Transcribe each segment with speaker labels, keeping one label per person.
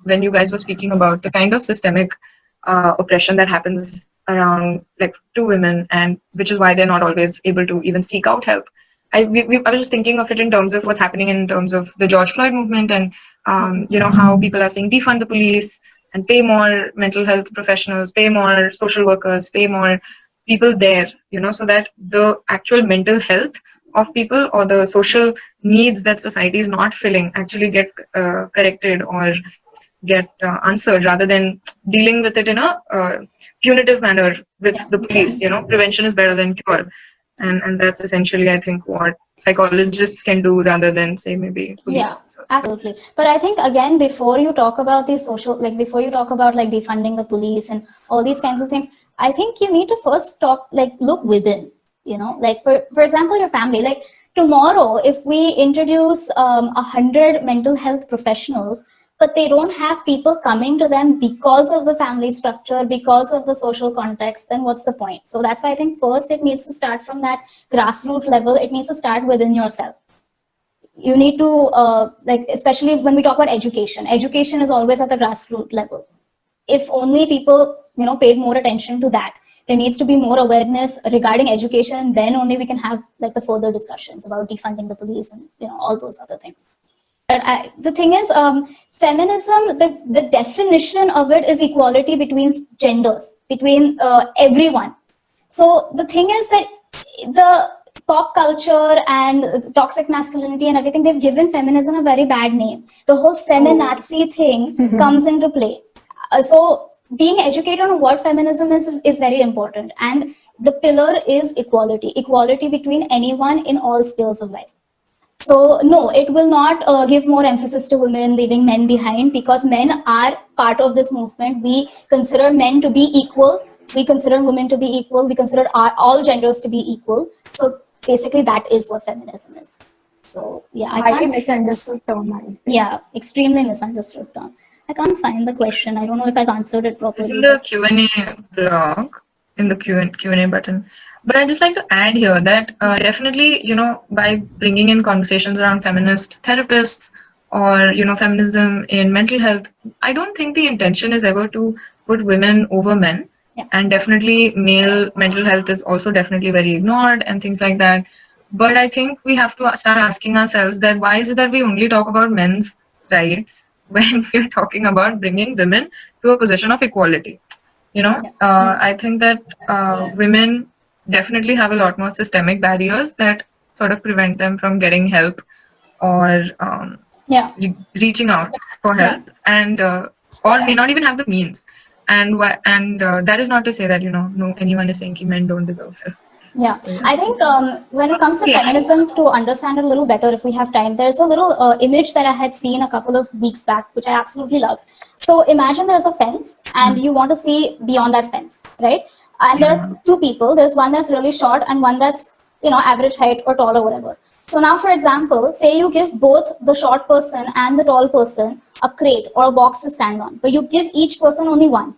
Speaker 1: when you guys were speaking about the kind of systemic oppression that happens around like to women, and which is why they're not always able to even seek out help. I was just thinking of it in terms of what's happening in terms of the George Floyd movement, and how people are saying defund the police and pay more mental health professionals, pay more social workers, pay more people there, so that the actual mental health of people or the social needs that society is not filling actually get corrected or get answered, rather than dealing with it in a punitive manner with the police. Prevention is better than cure, and that's essentially, I think, what psychologists can do rather than say maybe police officers.
Speaker 2: Absolutely. But I think, again, before you talk about these social, like before you talk about like defunding the police and all these kinds of things, I think you need to first look within, like for example, your family. Like tomorrow, if we introduce 100 mental health professionals, but they don't have people coming to them because of the family structure, because of the social context, then what's the point? So that's why I think first it needs to start from that grassroots level. It needs to start within yourself. You need to, especially when we talk about education is always at the grassroots level. If only people, paid more attention to that, there needs to be more awareness regarding education, then only we can have like the further discussions about defunding the police and, all those other things. But the thing is, feminism, the definition of it is equality between genders, between everyone. So the thing is that the pop culture and toxic masculinity and everything, they've given feminism a very bad name. The whole feminazi thing comes into play. So being educated on what feminism is very important. And the pillar is equality between anyone in all spheres of life. So no, it will not give more emphasis to women, leaving men behind, because men are part of this movement. We consider men to be equal. We consider women to be equal. We consider all genders to be equal. So basically, that is what feminism is. So yeah,
Speaker 3: highly misunderstood term.
Speaker 2: Yeah, extremely misunderstood term. I can't find the question. I don't know if I've answered it properly.
Speaker 1: It's in the Q&A blog, in the Q&A button. But I'd just like to add here that definitely, by bringing in conversations around feminist therapists or, feminism in mental health, I don't think the intention is ever to put women over men.
Speaker 2: Yeah.
Speaker 1: And definitely male mental health is also definitely very ignored and things like that. But I think we have to start asking ourselves that why is it that we only talk about men's rights when we're talking about bringing women to a position of equality? I think that women definitely have a lot more systemic barriers that sort of prevent them from getting help or reaching out for help, and or may not even have the means. And that is not to say that no anyone is saying that men don't deserve help.
Speaker 2: Yeah, I think when it comes to feminism, to understand it a little better, if we have time, there's a little image that I had seen a couple of weeks back, which I absolutely loved. So imagine there's a fence and you want to see beyond that fence, right? And there are two people. There's one that's really short and one that's, average height or tall or whatever. So now, for example, say you give both the short person and the tall person a crate or a box to stand on, but you give each person only one.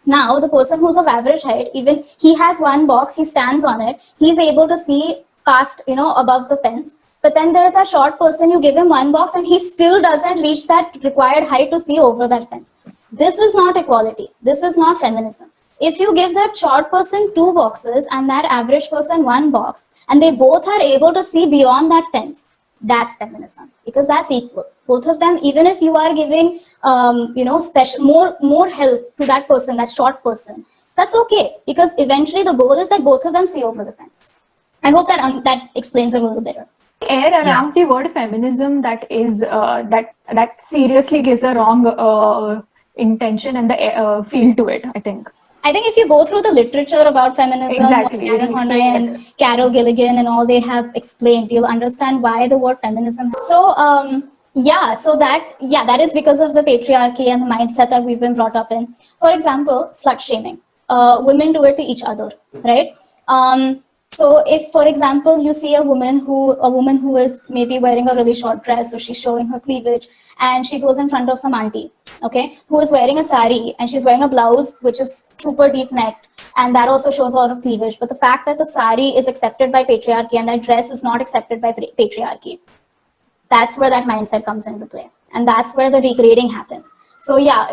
Speaker 2: Now, the person who's of average height, even he has one box, he stands on it, he's able to see past, above the fence. But then there's that short person, you give him one box and he still doesn't reach that required height to see over that fence. This is not equality. This is not feminism. If you give that short person two boxes and that average person one box, and they both are able to see beyond that fence, that's feminism, because that's equal. Both of them, even if you are giving, special more help to that person, that short person, that's okay, because eventually the goal is that both of them see over the fence. I hope that that explains it a little better.
Speaker 3: Air around the word feminism that is that seriously gives a wrong intention and the feel to it.
Speaker 2: I think if you go through the literature about feminism,
Speaker 3: exactly,
Speaker 2: Karen Horney and Carol Gilligan and all they have explained, you'll understand why the word feminism. So that is because of the patriarchy and the mindset that we've been brought up in. For example, slut shaming. Women do it to each other, right? So if, for example, you see a woman who is maybe wearing a really short dress, so she's showing her cleavage, and she goes in front of some auntie, okay, who is wearing a sari, and she's wearing a blouse which is super deep necked, and that also shows a lot of cleavage. But the fact that the sari is accepted by patriarchy and that dress is not accepted by patriarchy, that's where that mindset comes into play, and that's where the degrading happens. So yeah,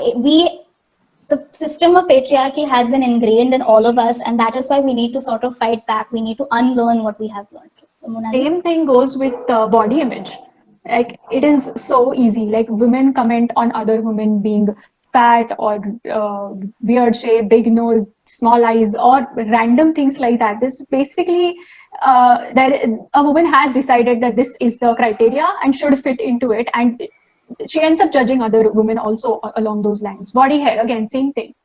Speaker 2: the system of patriarchy has been ingrained in all of us, and that is why we need to sort of fight back. We need to unlearn what we have learned. Monali?
Speaker 3: Same thing goes with body image. Like it is so easy. Like women comment on other women being fat or weird shape, big nose, small eyes, or random things like that. This is basically that a woman has decided that this is the criteria and should fit into it, and she ends up judging other women also along those lines. Body hair, again, same thing.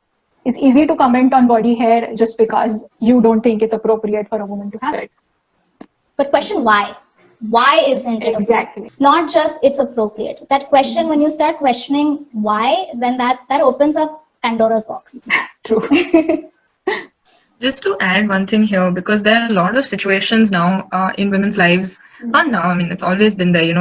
Speaker 3: It's easy to comment on body hair just because you don't think it's appropriate for a woman to have it.
Speaker 2: But question why? Why isn't it
Speaker 3: Exactly.
Speaker 2: appropriate? Not just it's appropriate. That question, when you start questioning why, then that opens up Pandora's box.
Speaker 3: True.
Speaker 1: Just to add one thing here, because there are a lot of situations now in women's lives, not now, I mean, it's always been there,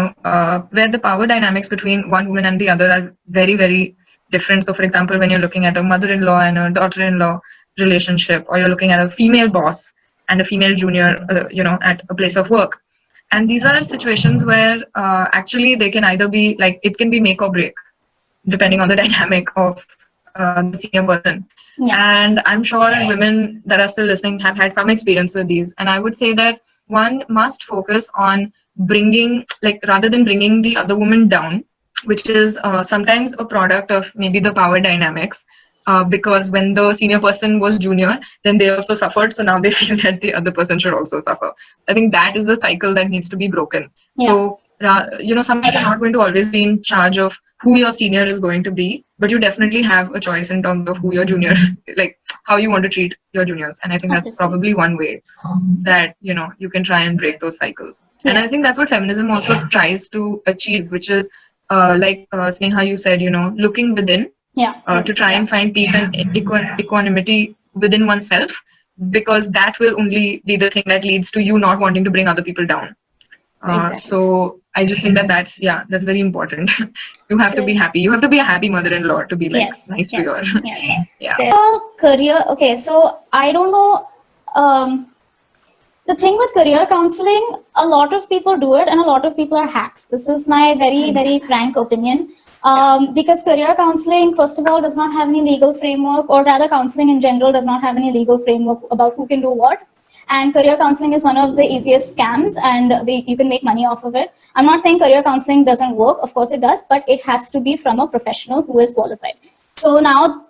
Speaker 1: where the power dynamics between one woman and the other are very, very different. So, for example, when you're looking at a mother in law and a daughter in law relationship, or you're looking at a female boss and a female junior, at a place of work. And these are situations where actually they can either be like, it can be make or break, depending on the dynamic of the senior person.
Speaker 2: Yeah.
Speaker 1: And I'm sure women that are still listening have had some experience with these. And I would say that one must focus on bringing, like, rather than bringing the other woman down, which is sometimes a product of maybe the power dynamics. Because when the senior person was junior, then they also suffered. So now they feel that the other person should also suffer. I think that is a cycle that needs to be broken.
Speaker 2: Yeah.
Speaker 1: So, sometimes you're not going to always be in charge of who your senior is going to be, but you definitely have a choice in terms of who your junior, like how you want to treat your juniors. And I think that's
Speaker 2: Obviously.
Speaker 1: probably one way that, you can try and break those cycles. And
Speaker 2: Yeah.
Speaker 1: I think that's what feminism also tries to achieve, which is like Sneha, you said, looking within
Speaker 2: Yeah.
Speaker 1: to try and find peace and equanimity within oneself, because that will only be the thing that leads to you not wanting to bring other people down.
Speaker 3: Exactly.
Speaker 1: So I just think that that's very important. You have to be
Speaker 2: Yes.
Speaker 1: happy. You have to be a happy mother-in-law to be like
Speaker 2: Yes.
Speaker 1: nice to
Speaker 2: Yes.
Speaker 1: your
Speaker 2: Yes.
Speaker 1: yeah.
Speaker 2: All career. Okay, so I don't know. The thing with career counseling, a lot of people do it, and a lot of people are hacks. This is my very, very frank opinion. Because career counseling, first of all, does not have any legal framework, or rather, counseling in general does not have any legal framework about who can do what. And career counseling is one of the easiest scams, and you can make money off of it. I'm not saying career counseling doesn't work. Of course, it does, but it has to be from a professional who is qualified. So now,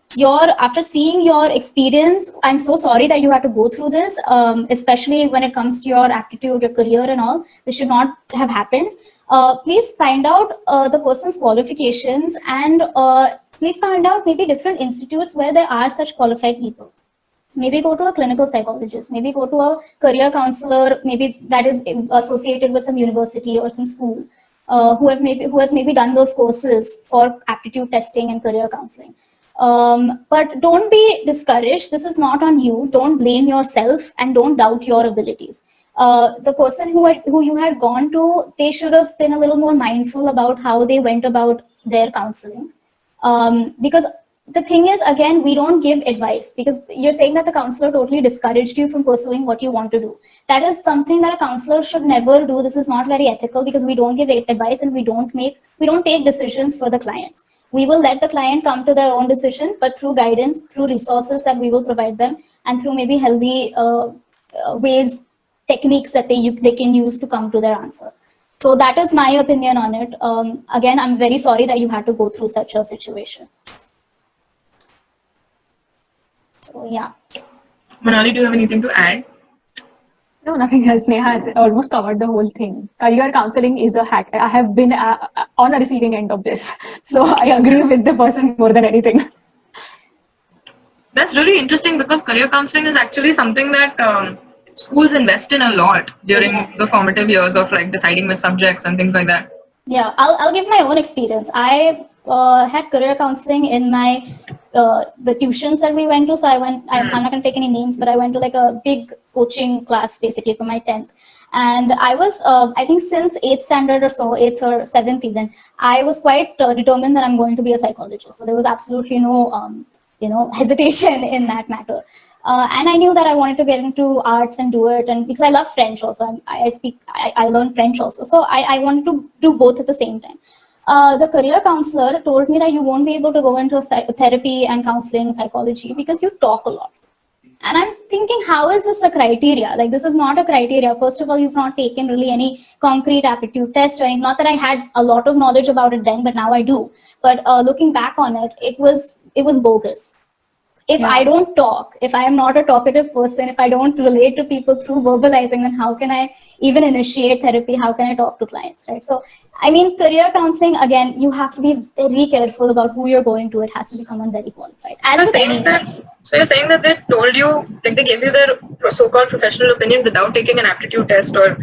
Speaker 2: after seeing your experience, I'm so sorry that you had to go through this, especially when it comes to your aptitude, your career, and all. This should not have happened. Please find out the person's qualifications, and please find out maybe different institutes where there are such qualified people. Maybe go to a clinical psychologist, maybe go to a career counselor, maybe that is associated with some university or some school, who has maybe done those courses for aptitude testing and career counseling. But don't be discouraged. This is not on you. Don't blame yourself, and don't doubt your abilities. The person who you had gone to, they should have been a little more mindful about how they went about their counseling. Because the thing is, again, we don't give advice, because you're saying that the counselor totally discouraged you from pursuing what you want to do. That is something that a counselor should never do. This is not very ethical, because we don't give advice, and we don't take decisions for the clients. We will let the client come to their own decision, but through guidance, through resources that we will provide them, and through maybe healthy ways, techniques that they can use to come to their answer. So that is my opinion on it. Again, I'm very sorry that you had to go through such a situation. So yeah.
Speaker 1: Monali, do you have anything to add?
Speaker 3: No, nothing else. Neha has almost covered the whole thing. Career counseling is a hack. I have been on a receiving end of this. So I agree with the person more than anything.
Speaker 1: That's really interesting, because career counseling is actually something that schools invest in a lot during the formative years of like deciding which subjects and things like that.
Speaker 2: Yeah, I'll give my own experience. I had career counseling in my the tuitions that we went to. So I'm not going to take any names, but I went to like a big coaching class basically for my 10th. And I was, I think since 8th standard or so, 8th or 7th even, I was quite determined that I'm going to be a psychologist. So there was absolutely no, hesitation in that matter. And I knew that I wanted to get into arts and do it, and because I love French also, I learned French also, so I wanted to do both at the same time. the career counselor told me that you won't be able to go into therapy and counseling, psychology, because you talk a lot. And I'm thinking, how is this a criteria? Like, this is not a criteria. First of all, you've not taken really any concrete aptitude test or anything. Not that I had a lot of knowledge about it then, but now I do. But looking back on it, it was bogus. If
Speaker 3: Yeah.
Speaker 2: I don't talk, if I am not a talkative person, if I don't relate to people through verbalizing, then how can I even initiate therapy? How can I talk to clients, right? So, I mean, career counseling, again, you have to be very careful about who you're going to. It has to be someone very qualified, as
Speaker 1: You're
Speaker 2: with
Speaker 1: saying
Speaker 2: any.
Speaker 1: that. So you're saying that they told you, like they gave you their so-called professional opinion without taking an aptitude test or,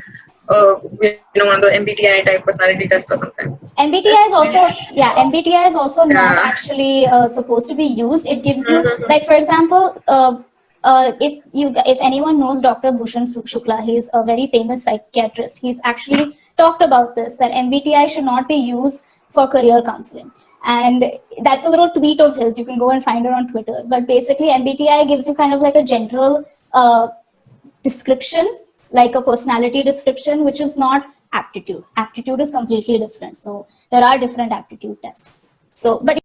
Speaker 1: one of the MBTI type personality test or something. That
Speaker 2: MBTI is
Speaker 1: seems.
Speaker 2: also, yeah, MBTI is also not
Speaker 1: Yeah.
Speaker 2: actually supposed to be used. It gives you,
Speaker 1: Mm-hmm.
Speaker 2: like, for example, if anyone knows Dr. Bhushan Shukla, he's a very famous psychiatrist. He's actually talked about this, that MBTI should not be used for career counseling. And that's a little tweet of his. You can go and find it on Twitter. But basically, MBTI gives you kind of like a general description, like a personality description, which is not aptitude. Aptitude is completely different. So there are different aptitude tests. So, but